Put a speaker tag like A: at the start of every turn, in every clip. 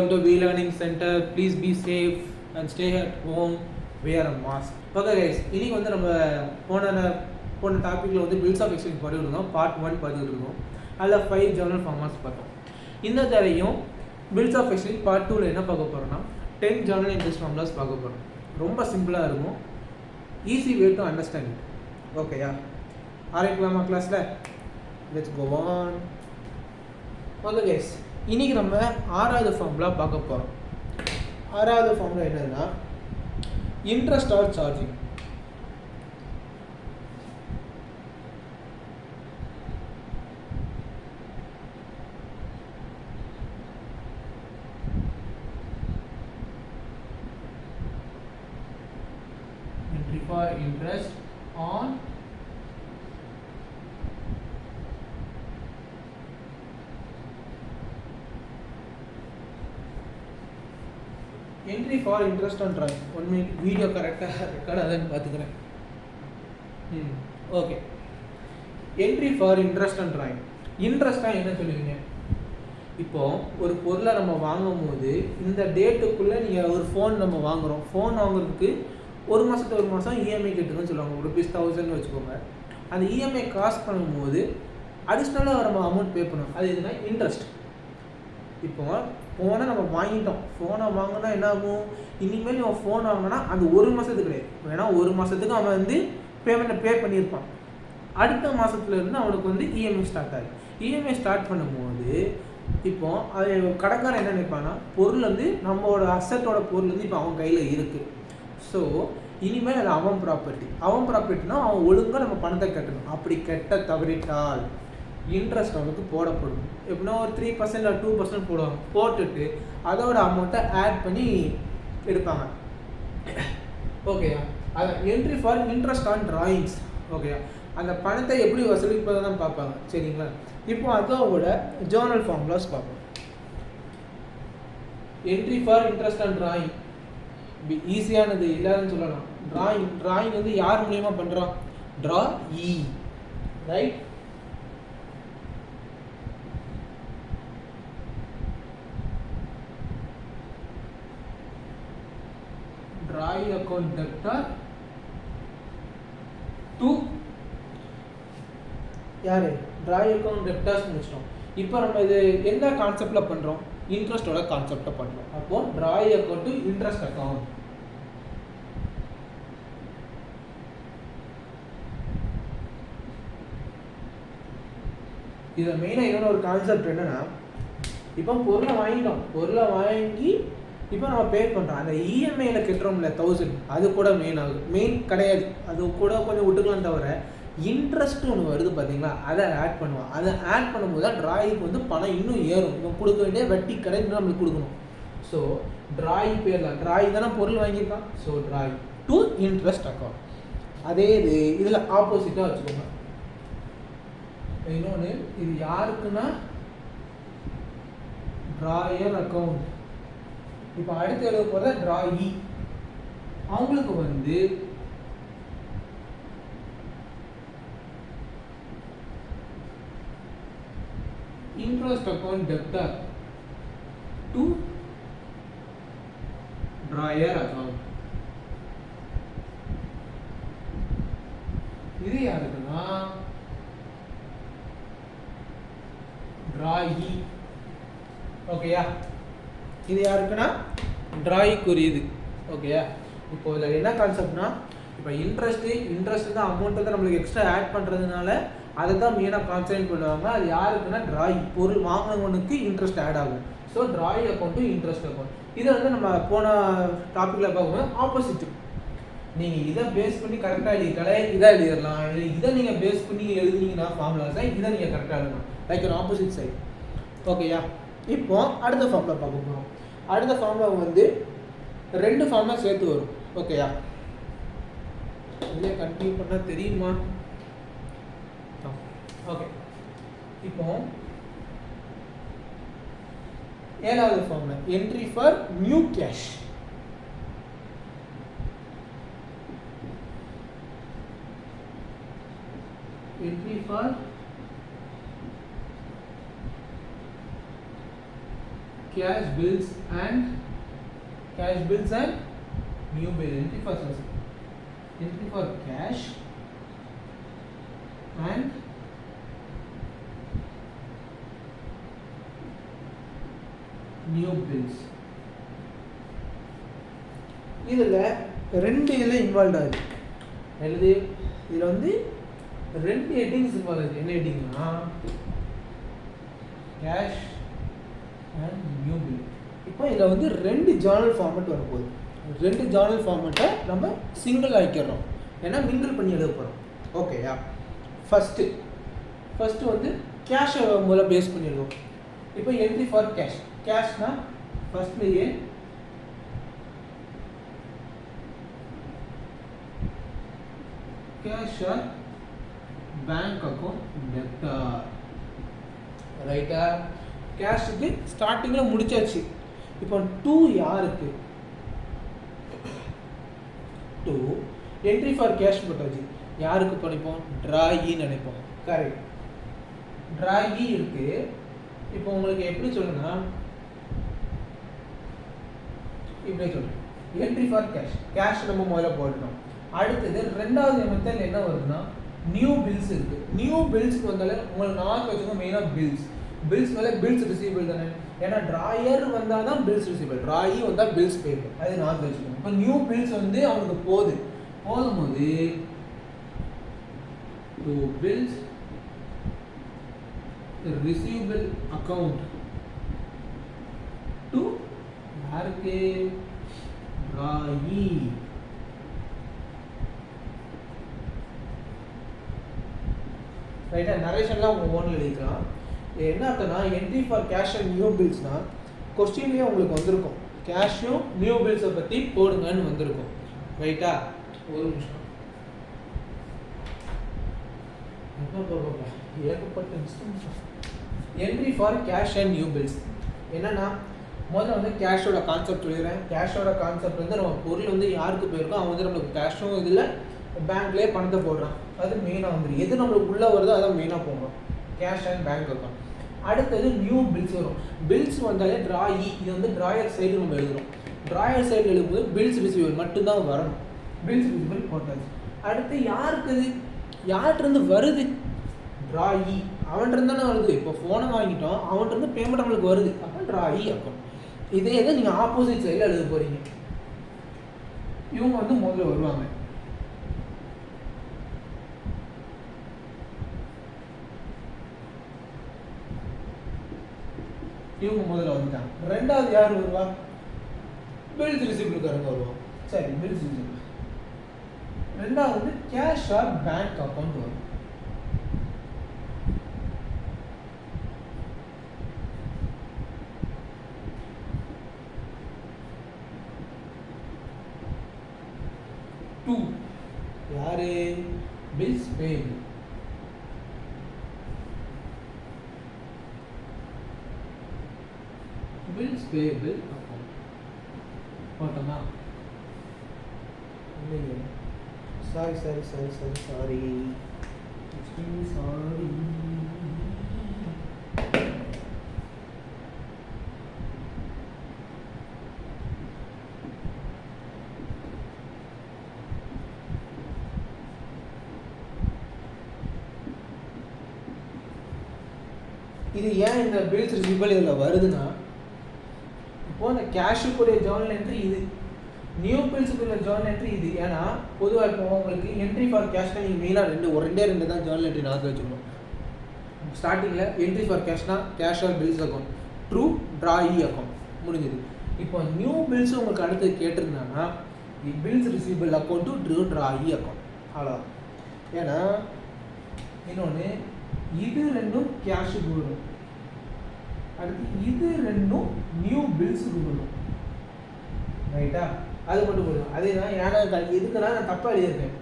A: Welcome to V Learning Center. Please be safe and stay at home. Wear a mask. Okay guys, இன்னைக்கு வந்து நம்ம போன டாபிக்ல வந்து பில்ஸ் ஆஃப் எக்ஸ்சேஞ்ச் பார்த்துட்டு இருந்தோம். பார்ட் 1 பார்த்துட்டு இருந்தோம். அதில் 5 ஜர்னல் ஃபார்மாட்ஸ் பார்த்தோம். இந்த தடவையும் பில்ஸ் ஆஃப் எக்ஸ்சேஞ்ச் பார்ட் 2ல என்ன பார்க்க போறோம்னா 10 ஜர்னல் இன்ட்ரெஸ்ட் ஃபார்முலாஸ் பார்க்க போறோம். ரொம்ப சிம்பிளா இருக்கும். Easy way to understand it. ஓகேயா? ஆரம்பிக்கலாமா கிளாஸ்ல? Let's go on. Okay guys, இன்னைக்கு நம்ம 6வது ஃபார்முலா பார்க்க போகிறோம். 6வது ஃபார்முலா என்னதுன்னா interest or charging. Entry for interest on entry for interest on drawing. 1 minute video கரெக்டாக ரெக்கார்ட் ஆகுதுன்னு பார்த்துக்கிறேன். Okay, entry for interest on drawing. இன்ட்ரெஸ்ட்டாக என்ன சொல்லுவீங்க? இப்போது ஒரு பொருளை நம்ம வாங்கும் போது இந்த டேட்டுக்குள்ளே நீங்கள் ஒரு ஃபோன் நம்ம வாங்குகிறோம். ஃபோன் வாங்குறதுக்கு ஒரு மாதம் இஎம்ஐ கட்டுங்கன்னு சொல்லுவாங்க. ₹1000 வச்சுக்கோங்க. அந்த இஎம்ஐ காஸ்ட் பண்ணும்போது அடிஷ்னலாக நம்ம அமௌண்ட் பே பண்ணுவோம். அது எதுனா இன்ட்ரெஸ்ட். இப்போ ஃபோனை நம்ம வாங்கிட்டோம். ஃபோனை வாங்கினா என்ன ஆகும்? இனிமேல் அவன் ஃபோன் வாங்கினா அந்த ஒரு மாதத்துக்கு கிடையாது. ஏன்னா ஒரு மாதத்துக்கு அவன் வந்து பேமெண்ட்டை பே பண்ணியிருப்பான். அடுத்த மாதத்துலேருந்து அவனுக்கு வந்து இஎம்ஐ ஸ்டார்ட் ஆகுது. இஎம்ஐ ஸ்டார்ட் பண்ணும்போது இப்போ அது கடைக்காரன் என்ன நினைப்பான்னா, பொருள் வந்து நம்மளோட அசட்டோட பொருள் வந்து இப்போ அவன் கையில் இருக்குது. ஸோ இனிமேல் அது அவன் ப்ராப்பர்ட்டினா அவன் ஒழுங்காக நம்ம பணத்தை கட்டணும். அப்படி கட்ட தவறிட்டால் இன்ட்ரெஸ்ட் அவனுக்கு போடப்படும். எப்படின்னா ஒரு 3% இல்லை 2% போடுவாங்க. போட்டுட்டு அதோட அமௌண்ட்டை ஆட் பண்ணி எடுப்பாங்க. ஓகேயா? அதான் entry for interest on drawings. ஓகேயா? அந்த பணத்தை எப்படி வசூலிப்பதை தான் பார்ப்பாங்க. சரிங்களா? இப்போ அதோட ஜர்னல் ஃபார்முலாஸ் பார்ப்போம். Entry for interest on drawing ஈஸியானது இல்லைன்னு சொல்லலாம். ட்ராயிங் வந்து யார் மூலியமாக பண்ணுறான்? Drawee, right? drawing account debtor to யாரு? drawing account debtors முடிச்சிட்டோம். இப்போ நம்ம இது எந்த கான்செப்ட்ல பண்றோம்? இன்ட்ரெஸ்டோட கான்செப்ட்ல பண்றோம். அப்போ drawing account to interest account. இது மெயினா இன்னொரு ஒரு கான்செப்ட் என்னன்னா, இப்போ பொருளை வாங்கி இப்போ நம்ம பே பண்ணுறோம். அந்த இஎம்ஐயில் கட்டுறோம்ல 1000, அது கூட மெயின் கிடையாது. அது கூட கொஞ்சம் விட்டுக்கலாம். தவிர இன்ட்ரெஸ்ட் ஒன்று வருது பார்த்தீங்களா, அதை ஆட் பண்ணுவோம். அதை ஆட் பண்ணும்போது தான் ட்ராயிங்க்கு வந்து பணம் இன்னும் ஏறும். இப்போ கொடுக்க வேண்டிய வட்டி கடைக்கு நம்மளுக்கு கொடுக்கணும். ஸோ ட்ராயிங் பேரில் ட்ராயிங் தானே பொருள் வாங்கியிருக்கான். So drawing to interest account. அதே இதில் ஆப்போசிட்டாக வச்சுக்கோங்க. இன்னொன்று இது யாருக்குன்னா ட்ராயர் அக்கௌண்ட். இப்போ அடுத்து எழுத போகிற ட்ராயி அவங்களுக்கு வந்து interest account debtor to drawer account. இது யாருக்குன்னா ட்ராயி. ஓகேயா? இது யாருக்குன்னா ட்ராயிக்குரியது. ஓகேயா? இப்போ இதில் என்ன கான்செப்ட்னா, இப்போ இன்ட்ரெஸ்ட் தான் அமௌண்ட்டை தான் நம்மளுக்கு எக்ஸ்ட்ரா ஆட் பண்ணுறதுனால அதை தான் மெயினாக கான்சன்ட்ரேட் பண்ணுவாங்க. அது யாருக்குன்னா ட்ராயிங் பொருள் வாங்கினவனுக்கு இன்ட்ரெஸ்ட் ஆட் ஆகும். So drawing account interest account. இதை வந்து நம்ம போன டாப்பிக்கில் பார்க்கும்போது ஆப்போசிட். நீங்கள் இதை பேஸ் பண்ணி கரெக்டாக எழுதிட்டாலே இதை எழுதிடலாம். இதை நீங்கள் பேஸ் பண்ணி எழுதினீங்கன்னா ஃபார்முலாஸை இதை நீங்கள் கரெக்டாக எழுதலாம். லைக் ஒரு ஆப்போசிட் சைட். ஓகேயா? இப்போ அடுத்த ஃபார்முலா பார்க்க போகிறோம். அடுத்த ஃபார்முலா வந்து 2 ஃபார்முலா சேர்த்து வரும். ஓகேயா? இதில் கண்டினியூ பண்ணால் தெரியுமா? ஓகே, இப்போ 7வது formula entry for new cash. entry for cash bills and new bill. Entry for cash and new bills. இதில் ரெண்டு இதில் இன்வால்வ் ஆகுது. எழுது இதில் வந்து ரெண்டு ஹெட்டிங்ஸ் இன்வால்வ் ஆகுது. என்ன ஹெட்டிங்னா கேஷ் அண்ட் நியூ பில். இப்போ இதில் வந்து ரெண்டு ஜேர்னல் ஃபார்மேட் வரப்போகுது. ரெண்டு ஜேர்னல் ஃபார்மேட்டை நம்ம சிங்கிள் ஆக்கிடுறோம், ஏன்னா மிங்கிள் பண்ணி எழுத போகிறோம். ஓகேயா? ஃபஸ்ட்டு வந்து கேஷை முதல்ல பேஸ் பண்ணி எழுதுவோம். இப்போ என்ட்ரி ஃபார் கேஷ்னா ஃபஸ்ட்லேயே cash or bank account debtor. ரைட்டா? கேஷுக்கு ஸ்டார்டிங்கில் முடிச்சாச்சு. இப்போ 2 யாருக்கு? 2 என்ட்ரி ஃபார் கேஷ் போட்டாச்சு. யாருக்கு படிப்போம்? டிராயின்னு நினைப்போம். கரெக்ட். டிராயி இருக்கு. இப்போ உங்களுக்கு எப்படி சொல்லணும்னா இப்படி சொல்கிறேன். என்ட்ரி ஃபார் கேஷ் நம்ம முதல்ல போடணும். அடுத்தது ரெண்டாவது மெத்தட் என்ன வருதுன்னா நியூ பில்ஸ் இருக்கு. நியூ பில்ஸ்க்கு வந்தாலே உங்களுக்கு நான் வச்சுக்கோங்க, மெயினாக பில்ஸ் மேலே பில்ஸ் ரிசீவபிள் தானே, ஏன்னா டிராயர் வந்தால் தான் பில்ஸ் ரிசீவபிள், டிராயி வந்தால் பில்ஸ் பேபிள், அது நான் வச்சுக்கோங்க. இப்போ நியூ பில்ஸ் வந்து அவனுக்கு போதும்போது to bills receivable account to யாருக்கு? டிராயி. ரைட்டா? நரேஷன்லாம் உங்கள் ஓனில் எழுதிக்கலாம். என்ன அர்த்தம்னா entry for cash and new பில்ஸ்னால் கொஸ்டின்லேயே உங்களுக்கு வந்திருக்கும், கேஷும் நியூ பில்ஸை பற்றி போடுங்கன்னு வந்திருக்கும். ரைட்டா? ஒரு நிமிஷம். ஏகப்பட்ட entry for cash and new bills என்னன்னா முதல்ல வந்து கேஷோட கான்செப்ட் சொல்லிடுறேன். கேஷோட கான்செப்ட் வந்து நம்ம பொருள் வந்து யாருக்கு போயிருக்கோ அவன் வந்து நம்மளுக்கு கேஷும் இதில் பேங்க்லேயே பணத்தை போடுறான். அது மெயினாக வந்துடும். எது நம்மளுக்கு உள்ளே வருதோ அதான் மெயினாக போடுறோம், கேஷ் அண்ட் பேங்க் அக்கௌண்ட். அடுத்தது நியூ பில்ஸ் வரும். பில்ஸ் வந்தாலே டிராயி, இது வந்து டிராயர் சைடு நம்ம எழுதுகிறோம். டிராயர் சைடு எழுதும்போது பில்ஸ் ரிசீவபிள் மட்டும்தான் வரணும். பில்ஸ் ரிசீவபிள் போட்டாச்சு. அடுத்து யார்கிட்டருந்து வருது? டிராயி. அவன்கிட்ட தானே வருது. இப்போ ஃபோனை வாங்கிட்டோம், அவன்கிட்ட பேமெண்ட் நம்மளுக்கு வருது, அப்போ டிராயி அக்கௌண்ட். இதே இதை நீங்கள் ஆப்போசிட் சைடில் எழுத போகிறீங்க. இவங்க வந்து முதல்ல வருவாங்க. இவங்க முதல்ல வந்துட்டாங்க. ரெண்டாவது யார் வருவா? பில்ஸ் ரிசீவபிள்காரங்க வருவாங்க. சரி, பில்ஸ் ரிசீவபிள். ரெண்டாவது வந்து கேஷ் ஆர் பேங்க் அக்கௌண்ட் வரும். யாரு? Bills payable. Bills payable account போட்டோமா? இல்லையே, சாரி. இது ஏன் இந்த பில்ஸ் ரிசீவபிள் இதில் வருதுன்னா, இப்போது இந்த கேஷுக்குரிய ஜேர்னல் என்ட்ரி இது, நியூ பில்ஸுக்குரிய ஜேர்னல் என்ட்ரி இது. ஏன்னா பொதுவாக இப்போ உங்களுக்கு என்ட்ரி ஃபார் கேஷ்னா நீங்கள் மெயினாக ரெண்டு தான் ஜேர்னல் என்ட்ரி நான் வச்சுக்கணும். ஸ்டார்டிங்கில் என்ட்ரி ஃபார் கேஷ்னா cash or bills account, through drawee account முடிஞ்சது. இப்போ நியூ பில்ஸ் உங்களுக்கு அடுத்து கேட்டிருந்தாங்கன்னா bills receivable account to through drawee account, அவ்வளோதான். ஏன்னா இன்னொன்று இது ரெண்டும் கேஷுக்கு வரும், அடுத்து இது ரெண்டும் நியூ பில்ஸுக்கு வரும். ரைட்டா? அது மட்டும் போதும். அதே தான். ஏன்னா இதுக்குன்னா நான் தப்பாக எழுதியிருக்கேன்.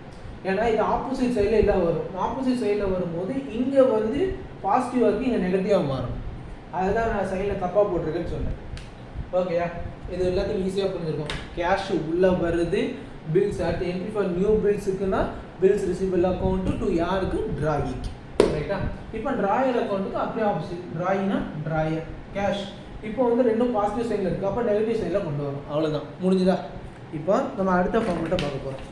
A: ஏன்னா இது ஆப்போசிட் சைடில் எல்லாம் வரும். ஆப்போசிட் சைடில் வரும்போது இங்கே வந்து பாசிட்டிவாக இருக்குது, இங்கே நெகட்டிவாக மாறும். அதுதான் நான் சைடில் தப்பாக போட்டிருக்கேன்னு சொன்னேன். ஓகேயா? இது எல்லாத்தையும் ஈஸியாக புரிஞ்சிருக்கும். கேஷ் உள்ளே வருது, பில்ஸ் அடுத்து என்ட்ரி ஃபார் நியூ பில்ஸுக்குன்னா பில்ஸ் ரிசீவபிள் அக்கௌண்ட்டு டு யாருக்கு? டிராயிக்கு. ரைட்டா? இப்போ டிராயர் அக்கௌண்ட்டுக்கு அப்படியே ஆப்போசிட். டிராயினா டிராயர், கேஷ் இப்போ வந்து ரெண்டும் பாசிட்டிவ் சைடில் இருக்குது, அப்போ நெகட்டிவ் சைடில் கொண்டு வரும். அவ்வளோதான், முடிஞ்சுதா? இப்போ நம்ம அடுத்த ஃபார்மேட்டை பார்க்க போகிறோம்.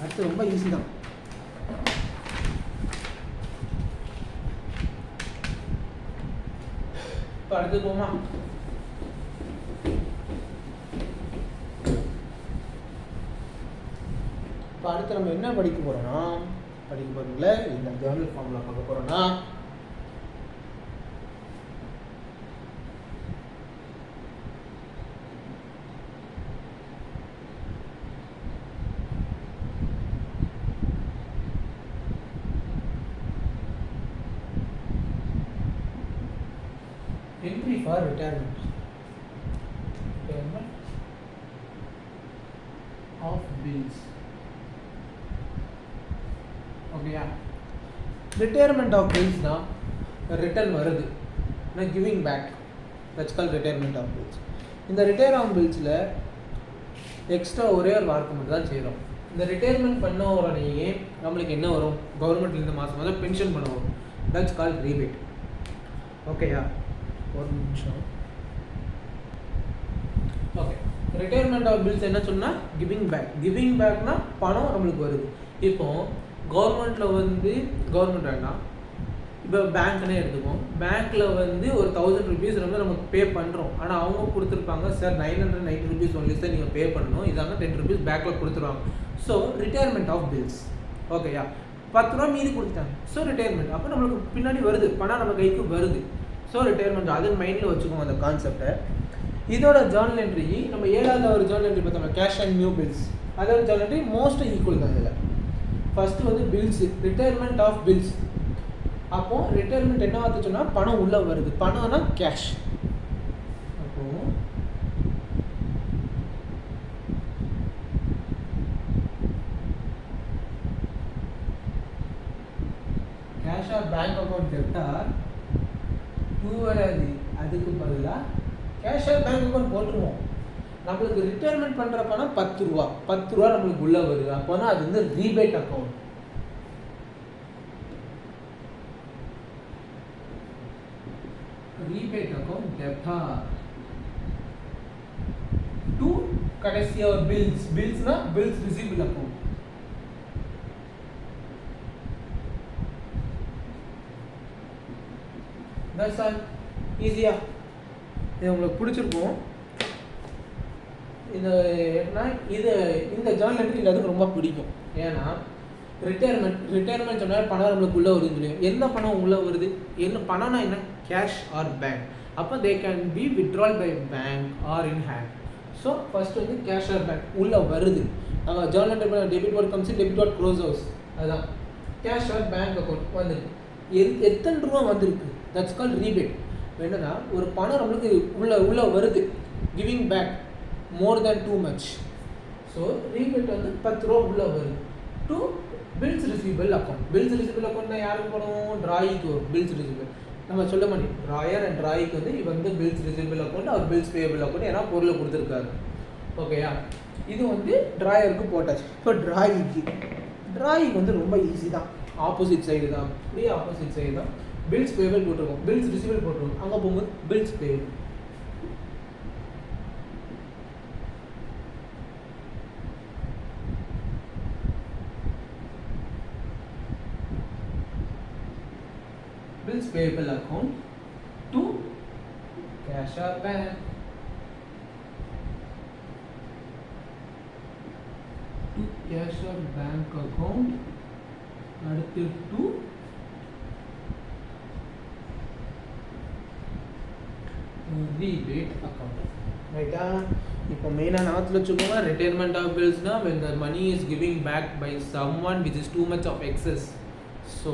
A: அடுத்து ரொம்ப ஈஸி தான். இப்போ அடுத்து போமா? இப்போ அடுத்து நம்ம என்ன படிக்க போகிறோம்னா, இந்த ஜர்னல் ஃபார்முலா பார்க்க போகிறோம்னா, entry for retirement of bills. ஓகேயா? ரிட்டையர்மெண்ட் ஆஃப் பில்ஸ்னா ரிட்டர்ன் வருது, giving back, that's call retirement of bills. இந்த ரிட்டையர் ஆஃப் பில்ஸில் எக்ஸ்ட்ரா ஒரே ஒரு வார்த்தை மட்டும் தான் செய்கிறோம். இந்த ரிட்டையர்மெண்ட் பண்ண உடனேயே நம்மளுக்கு என்ன வரும்? கவர்மெண்ட்லேருந்து மாதம் மாதம் பென்ஷன் பண்ண வரும், தட்ஸ் கால் ரீபேட். ஓகேயா? ஒரு நிமிஷம். ஓகே, ரிட்டையர்மெண்ட் ஆஃப் பில்ஸ் என்ன சொன்னால் கிவிங் பேக். கிவிங் பேக்னா பணம் நம்மளுக்கு வருது. இப்போ கவர்மெண்ட்டில் வந்து கவர்மெண்ட் வேணாம், இப்போ பேங்க்னே எடுத்துப்போம். பேங்க்கில் வந்து ஒரு 1000 rupees வந்து நமக்கு பே பண்ணுறோம். ஆனால் அவங்க கொடுத்துருப்பாங்க, சார் 990 rupees ஒன்லி சார் நீங்கள் பே பண்ணணும், இதாங்க 10 rupees பேக்கில் கொடுத்துருவாங்க. So retirement of bills. ஓகேயா? 10 ரூபா மீதி கொடுத்துட்டாங்க, ஸோ ரிட்டையர்மெண்ட். அப்போ நம்மளுக்கு பின்னாடி வருது, பணம் நம்ம கைக்கு வருது. ஸோ ரிட்டையர்மெண்ட், அது மைண்டில் வச்சுக்கோங்க அந்த கான்செப்டை. இதோட ஜர்னல் என்ட்ரி நம்ம 7வது ஒரு ஜர்னல் என்ட்ரி பார்த்தோம், கேஷ் அண்ட் நியூ பில்ஸ். அதோட ஜர்னல் என்ட்ரி மோஸ்ட் ஈக்குவல் தான். இதில் ஃபஸ்ட்டு வந்து பில்ஸ், ரிட்டையர்மெண்ட் ஆஃப் பில்ஸ். அப்போது ரிட்டையர்மெண்ட் என்ன வார்த்தை சொன்னால் பணம் உள்ளே வருது, பணம்னா கேஷ். அப்போது கேஷ் ஆர் பேங்க் அக்கௌண்ட் டெப்டார் வராது, அதுக்கு பதிலாக கேஷ் ஆர் பேங்க் அக்கௌண்ட் போட்டுருவோம். நம்மளுக்கு ரிட்டையர்மெண்ட் பண்ணுற பணம் 10 ரூபா, 10 ரூபா நம்மளுக்கு உள்ளே வருது, அப்போனா அது வந்து rebate account. Rebate account debtor to கடைசியா பில்ஸ். பில்ஸ்னா bills receivable account. That's all. ஈஸியா? இது உங்களுக்கு பிடிச்சிருக்கும். இந்த ஜர்னல் என்ட்ரி எல்லாத்துக்கும் ரொம்ப பிடிக்கும். ஏன்னா ரிட்டையர்மெண்ட் சொன்னால் பணம் நம்மளுக்கு உள்ளே வருதுன்னு சொல்லி, எந்த பணம் உள்ளே வருது, என்ன பணம்னா என்ன? Cash or bank. அப்போ they can be withdrawal by bank or in hand. So first வந்து கேஷ் ஆர் பேங்க் உள்ளே வருது. நம்ம journal entry debit what comes, debit what close house. அதுதான் கேஷ் ஆர் பேங்க் அக்கௌண்ட் வந்துருக்கு. எத்தனை ரூபா வந்திருக்கு, தட்ஸ் கால் ரீபேட். என்னன்னா ஒரு பணம் நம்மளுக்கு உள்ளே வருது, giving back more than too much. So rebate வந்து 10 ரூபா உள்ளே வருது to bills receivable account. Bills receivable அக்கௌண்ட்னா யாருக்கு போகணும்? ட்ராயிக்கு வரும். பில்ஸ் ரிசீவபிள் நம்ம சொல்ல மாட்டோம், ட்ராயர் அண்ட் ட்ராயிக்கு வந்து இவன் வந்து பில்ஸ் ரிசீவபிள் அக்கௌண்ட், அவர் பில்ஸ் பேயபிள் அக்கௌண்ட், ஏன்னா பொருளை கொடுத்துருக்காரு. ஓகேயா? இது வந்து ட்ராயருக்கு போட்டாச்சு. இப்போ ட்ராயிக்கு வந்து ரொம்ப ஈஸி தான், ஆப்போசிட் சைடு தான், அப்படியே ஆப்போசிட் சைடு தான். பில்ஸ் பேயபிள் போட்டிருக்கோம், பில்ஸ் ரிசீவபிள் போட்டிருக்கோம், அங்கே போகும்போது bills payable. Bills payable account to cash or bank. To cash or bank account. அடுத்து to rebate account. ரைட்டா? இப்போ மெயினாக நாத்தில் வச்சுக்கோங்க, ரிட்டையர்மெண்ட் ஆஃப் பில்ஸ்னா when the money is giving back by someone which is too much of excess. So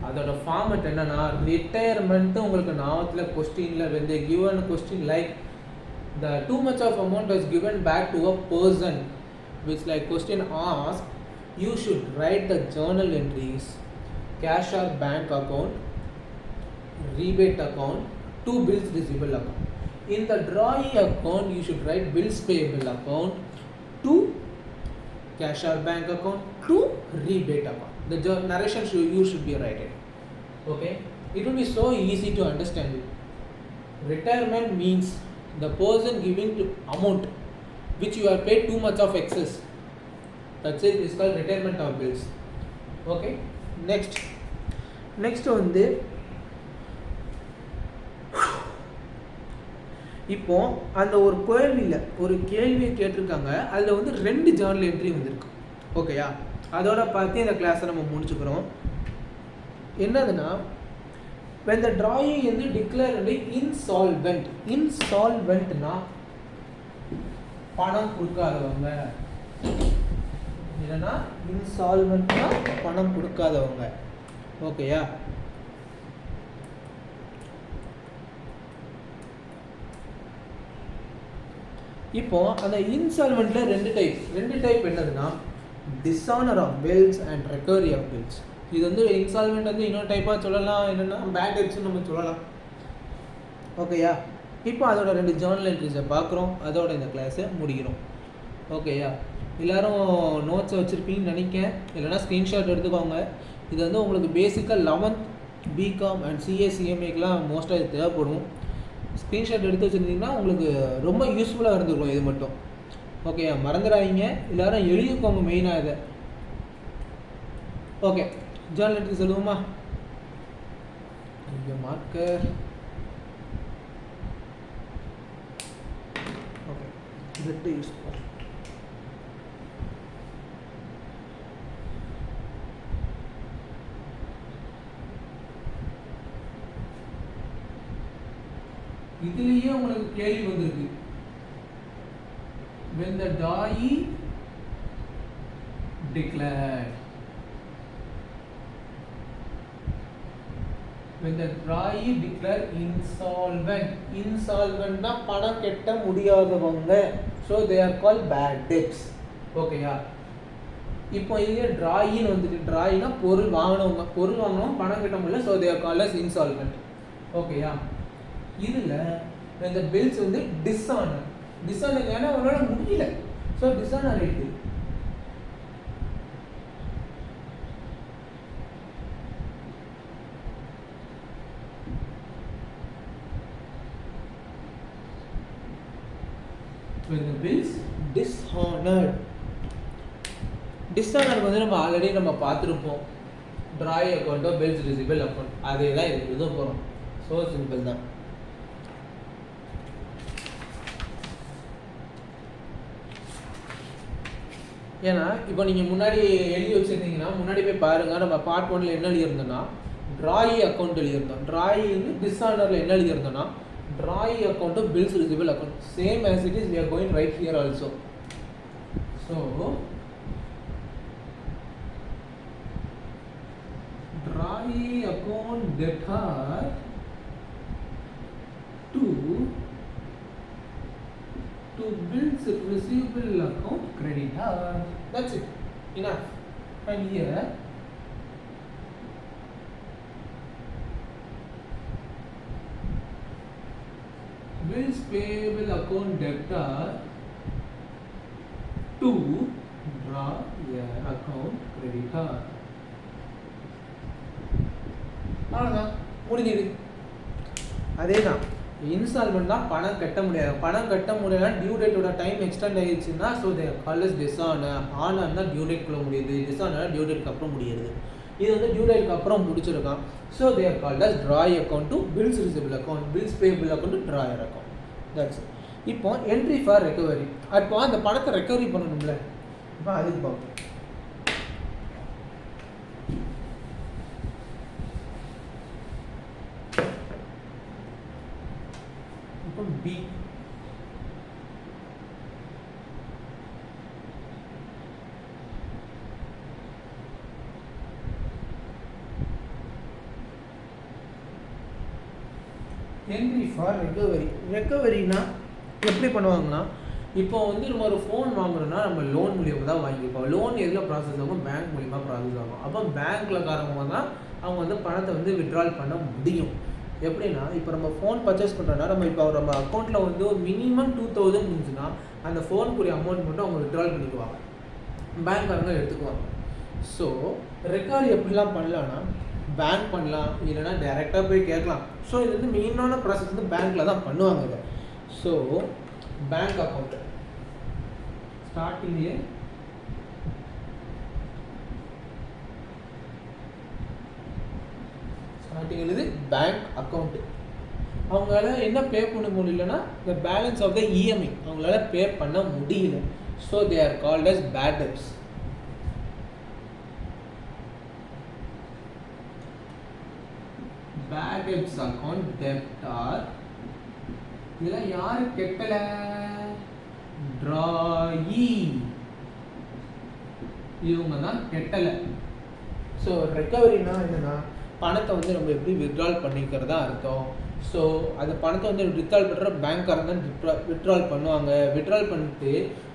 A: அதோட format என்னன்னா, retirement உங்களுக்கு நாத்தில் கொஸ்டினில் when they given a question like the too much of amount was given back to a person, which like question asked, you should write the journal entries, cash or bank account, rebate account, to bills receivable account. In the drawing account you should write bills payable account, to cash or bank account, to rebate account. The narration you should be writing. Okay, it will be so easy to understand it. retirement means the person giving to amount which you have paid too much of excess. That's it, is called retirement of bills. Okay, next வந்து இப்போ அந்த ஒரு கேள்வியை கேட்டிருக்காங்க, அதில் வந்து 2 journal entry வந்திருக்கு. ஓகேயா, அதோட பார்த்து இந்த கிளாஸை நம்ம முடிச்சுக்கிறோம். என்னதுன்னா, when the drawee வந்து declared insolvent. இன்சால்வெண்ட்னா பணம் கொடுக்காதவங்க. இல்லைன்னா இன்சால்வெண்ட்னா பணம் கொடுக்காதவங்க. ஓகேயா, இப்போ அந்த இன்சால்வெண்ட்ல 2 டைப் என்னதுன்னா, dishonour of bills and recovery of bills. இது வந்து இன்சால்வெண்ட் வந்து இன்னொரு டைப்பாக சொல்லலாம், என்னென்னா பேட் டெப்ட்ஸ்னு நம்ம சொல்லலாம். ஓகேயா, இப்போ அதோட 2 ஜர்னல் என்ட்ரிஸை பார்க்குறோம், அதோட இந்த கிளாஸை முடிக்கிறோம். ஓகேயா, எல்லோரும் நோட்ஸை வச்சுருப்பீங்கன்னு நினைக்கிறேன், இல்லைனா ஸ்க்ரீன்ஷாட் எடுத்துக்கோங்க. இது வந்து உங்களுக்கு பேசிக்காக 11th பிகாம் அண்ட் சிஏசிஎம்ஏக்கெலாம் மோஸ்ட்டாக இது தேவைப்படும். ஸ்க்ரீன்ஷாட் எடுத்து வச்சுருந்தீங்கன்னா உங்களுக்கு ரொம்ப யூஸ்ஃபுல்லாக இருந்துருக்கும் இது மட்டும். ஓகே, மறந்துடாதீங்க, எல்லோரும் எழுதிக்கோங்க மெயினாக இதை. ஓகே, ஜர்னல் என்ட்ரி சொல்லுவோமா? இங்கே மார்க்கர். ஓகே, இது யூஸ் பண்ண இதுலேயே உங்களுக்கு கேள்வி வந்திருக்கு. when the drawee declared, when the drawee declared insolvent னா பணம் கட்ட முடியாதவங்க. so they are called bad debts. ஓகேயா, இப்போ இங்கே drawee வந்துட்டு, drawee பொருள் வாங்கினவங்க பணம் கட்ட முடியல, so they are called as insolvent. ஓகேயா, இதில் when the bills வந்து dishonor ஏன்னா அவனால முடியல, ஸோ டிஸானர் ஆயிடுது. when the bills dishonored, dishonour வந்து நம்ம ஆல்ரெடி பார்த்துருப்போம், ட்ராய் அக்கௌண்ட்டோ பில்ஸ் ரிசிபிள் அக்கௌண்ட், அதே தான் இது எழுத போகிறோம். ஸோ சிம்பிள் தான். ஏன்னா இப்போ நீங்கள் முன்னாடி எழுதி வச்சுருந்தீங்கன்னா முன்னாடி போய் பாருங்கள், நம்ம பார்ட் 1ல் என்ன எழுதியிருந்தோன்னா ட்ராயி அக்கௌண்ட் எழுதியிருந்தோம். ட்ராயி வந்து டிஸானரில் என்ன எழுதியிருந்தோன்னா drawee account bills receivable account, same as it is we are going right here also. So drawee account debtor to bills receivable account creditor. That's it, enough. And here bills payable account debtor to drawee account creditor. அவ்வளோதான், முடிஞ்சிடு. அதே தான், இன்ஸ்டால்மெண்ட்னா பணம் கட்ட முடியலன்னா due டேட்டோட time extend ஆகிடுச்சுன்னா so they call as dishonour. ஆனர்னா due டேட்குள்ளே முடியுது, டிஸானர் டியூ டேட்க்கு அப்புறம் முடியுது. இது வந்து டியூ டேட்க்கு அப்புறம் முடிச்சிருக்கான். So they are called as drawee account to bills receivable account, bills payable account to drawer account. That's it. இப்போ என்ட்ரி ஃபார் ரெக்கவரி, அப்போ அந்த பணத்தை ரெக்கவரி பண்ணணும்ல, இப்போ அதுக்கு பார்ப்போம். B என்ட்ரி ஃபார் ரெக்கவரினா எப்படி பண்ணுவாங்கன்னா, இப்போ வந்து நம்ம ஒரு ஃபோன் வாங்குறோம்னா நம்ம லோன் மூலியமாக தான் வாங்கிப்போம். லோன் எதில் ப்ராசஸ் ஆகும்? பேங்க் மூலிமா ப்ராசஸ் ஆகும். அப்போ பேங்க்கில் காரமாக தான் அவங்க வந்து பணத்தை வந்து வித்ட்ரால் பண்ண முடியும். எப்படின்னா, இப்போ நம்ம ஃபோன் பர்ச்சேஸ் பண்ணுறோன்னா நம்ம அக்கௌண்ட்டில் வந்து ஒரு மினிமம் 2000 இருந்துச்சுன்னா அந்த ஃபோனுக்குரிய அமௌண்ட் மட்டும் அவங்க வித்ட்ரால் பண்ணிக்குவாங்க, பேங்க்காரங்க எடுத்துக்குவாங்க. ஸோ ரெக்கவரி எப்படிலாம் பண்ணலான்னா, பேங்க் பண்ணலாம், இல்லைனா டைரெக்டாக போய் கேட்கலாம். ஸோ இது வந்து மெயினான ப்ராசஸ் வந்து பேங்க்கில் தான் பண்ணுவாங்க இதை. ஸோ பேங்க் அக்கௌண்ட் ஸ்டார்டிங்லேயே இது பேங்க் அக்கௌண்ட். அவங்களால என்ன பே பண்ண முடியலன்னா the balance of the EMI அவங்களால பே பண்ண முடியல. So they are called as bad debts. bad debts account debtor. இதெல்லாம் யாரு கெட்டல? drawee. இவங்க தான் கெட்டல. ஸோ ரெக்கவரினா என்னன்னா பணத்தை வந்து நம்ம எப்படி வித்ட்ரால் பண்ணிக்கிறதா அர்த்தம். ஸோ அந்த பணத்தை வந்து வித்ட்ரால் பண்ணுற பேங்க்காரங்க தான் வித்ட்ரால் பண்ணுவாங்க. வித்ட்ரால் பண்ணிட்டு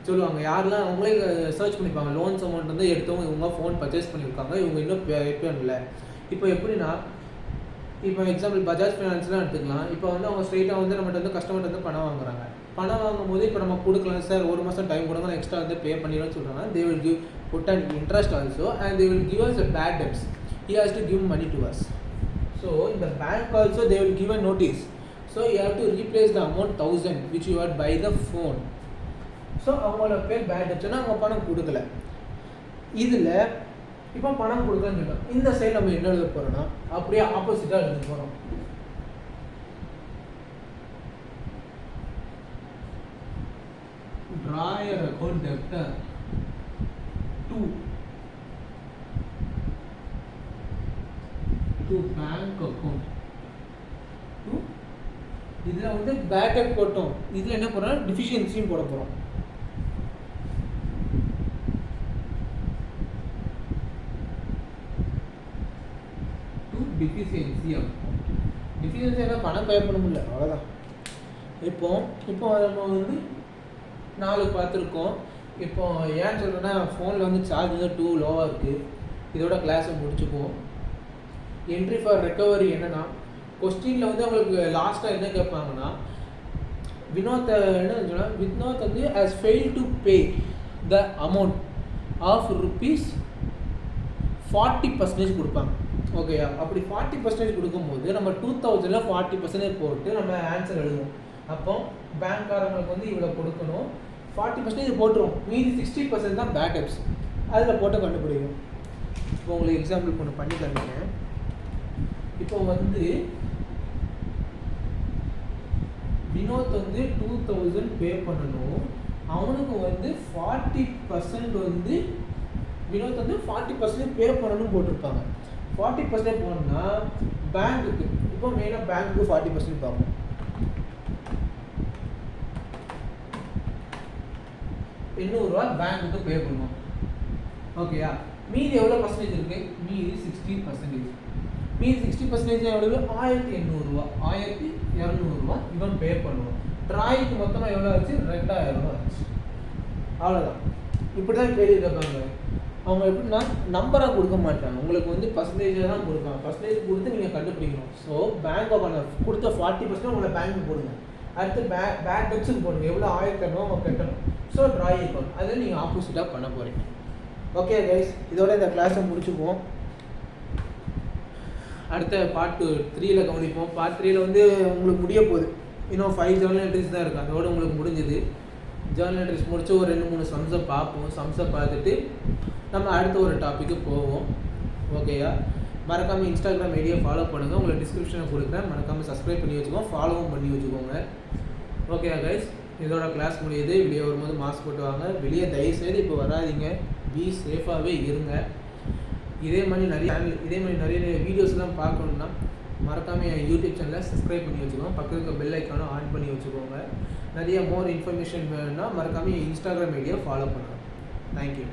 A: சொல்லுவாங்க யாரெல்லாம் அவங்களே சர்ச் பண்ணிப்பாங்க. லோன்ஸ் அமௌண்ட் வந்து எடுத்தவங்க இவங்க ஃபோன் பர்ச்சேஸ் பண்ணியிருக்காங்க, இவங்க இன்னும் பே பண்ணல. இப்போ எப்படின்னா இப்போ எக்ஸாம்பிள் பஜாஜ் ஃபைனான்ஸ்லாம் எடுத்துக்கலாம். இப்போ வந்து அவங்க ஸ்ட்ரெயிட்டாக வந்து நம்மகிட்ட வந்து கஸ்டமர்கிட்ட வந்து பணம் வாங்குறாங்க. பணம் வாங்கும்போது இப்போ நம்ம கொடுக்கலாம் சார், ஒரு மாதம் டைம் கொடுங்க, நான் எக்ஸ்ட்ரா வந்து பே பண்ணிடுவேன்னு சொல்கிறாங்க. They will give put and interest also and they will give us a bad debts. He has to give money to us. So in the bank also they will give a notice. So you have to replace the amount 1000 which you had by the phone. So அவங்களோட பேர் bad டெப்ட்னா அவங்க பணம் கொடுக்கல. இதில் இப்போ பணம் கொடுக்கலன்னு சொல்லிட்டோம். இந்த சைடு நம்ம என்ன எழுத போகிறோம்னா அப்படியே ஆப்போசிட்டாக எழுத போகிறோம். Drawer account debtor to bank account to இதில் வந்து பேட் டெப்ட் போட்டோம். இதில் என்ன போகிறோம், டிஃபிஷியன்சியும் போட போகிறோம். To deficiency account. டிஃபிஷியன்சி என்ன பணம் பே பண்ண முடியல, அவ்வளோதான். இப்போ நம்ம வந்து 4 பார்த்துருக்கோம். இப்போ ஏன்னு சொல்கிறேன்னா ஃபோனில் வந்து சார்ஜ் வந்து 2 லோவாக இருக்குது. இதோட கிளாஸை முடிச்சுப்போம். என்ட்ரி ஃபார் ரெக்கவரி என்னென்னா கொஸ்டினில் வந்து அவங்களுக்கு லாஸ்ட்டாக என்ன கேட்பாங்கன்னா வினோத் என்ன சொன்னால் வினோத் வந்து has fail to pay the amount of ₹40% கொடுப்பாங்க. ஓகேயா? அப்படி 40% கொடுக்கும்போது நம்ம 2000 40% போட்டு நம்ம ஆன்சர் எழுதுவோம். அப்போ பேங்க்காரங்களுக்கு வந்து இவ்வளோ கொடுக்கணும், 40% போட்டுருவோம், மீதி 60% தான் பேட் டெப்ட்ஸ். அதில் போட்டு கண்டுபிடிக்கும். இப்போ உங்களுக்கு எக்ஸாம்பிள் ஒன்று பண்ணி தரீங்க. இப்போ வந்து வினோத் வந்து 2000 பே பண்ணணும். அவனுக்கு வந்து 40% வந்து வினோத் வந்து 40% பே பண்ணணும் போட்டிருப்பாங்க. 40% போனா பேங்க்குக்கு இப்போ மெயினாக பேங்க்குக்கு 40% பார்ப்போம். ₹800 பேங்க்குக்கு பே பண்ணுவோம். ஓகேயா? மீதி எவ்வளோ பர்சன்டேஜ் இருக்குது? மீதி 60%. மீதி 60% எவ்வளவு? ₹1800. ₹1200 இவன் பே பண்ணுவான். ட்ராய்க்கு மொத்தமாக எவ்வளோ ஆச்சு? ₹2000 ஆச்சு. அவ்வளோதான். இப்படி தான் கேள்வி கேட்பாங்க. அவங்க எப்படின்னா நம்பராக கொடுக்க மாட்டாங்க, உங்களுக்கு வந்து பர்சன்டேஜாக தான் கொடுப்பாங்க. பர்சன்டேஜ் கொடுத்து நீங்கள் கண்டுபிடிக்கணும். ஸோ பேங்க் அக்கௌண்ட் கொடுத்த 40% உங்களை பேங்க்கு போடுங்க. அடுத்து பேட் டெப்ட்ஸுக்கு போடுங்க. எவ்வளோ 1000 அவங்க கட்டணும். ஸோ ட்ராய் அக்கௌண்ட் அதில் நீங்கள் ஆப்போசிட்டாக பண்ண போகிறீங்க. ஓகே கைஸ், இதோட இந்த கிளாஸை முடிச்சுக்குவோம். அடுத்த பார்ட் 3ல் கவனிப்போம். பார்ட் 3ல் வந்து உங்களுக்கு முடிய போகுது. இன்னும் 5 ஜேர்னல் என்ட்ரிஸ் தான் இருக்குது. அதோடு உங்களுக்கு முடிஞ்சது. ஜேர்னல் என்ட்ரிஸ் முடிச்சு ஒரு 2-3 சம்ஸை பார்ப்போம். சம்ஸை பார்த்துட்டு நம்ம அடுத்த ஒரு டாப்பிக்கு போவோம். ஓகேயா? மறக்காமல் இன்ஸ்டாகிராம் ஐடியை ஃபாலோ பண்ணுங்கள். உங்களுக்கு டிஸ்கிரிப்ஷனில் கொடுக்குறேன். மறக்காமல் சப்ஸ்கிரைப் பண்ணி வச்சுக்கோங்க, ஃபாலோவும் பண்ணி வச்சுக்கோங்க. ஓகே கைஸ், இதோட கிளாஸ் முடியுது. வெளியே வரும்போது மாஸ்க் போட்டு வாங்க. வெளியே தயவுசெய்து இப்போ வராதிங்க. பி சேஃபாகவே இருங்க. இதே மாதிரி நிறைய வீடியோஸ்லாம் பார்க்கணுன்னா மறக்காமல் என் யூடியூப் சேனலை சப்ஸ்கிரைப் பண்ணி வச்சுக்கோங்க. பக்கத்துக்கு பெல் ஐக்கானும் ஆன் பண்ணி வச்சுக்கோங்க. நிறைய மோர் இன்ஃபர்மேஷன் வேணும்னா மறக்காமல் என் இன்ஸ்டாகிராம் ஐடியை ஃபாலோ பண்ணுங்கள். தேங்க்யூ.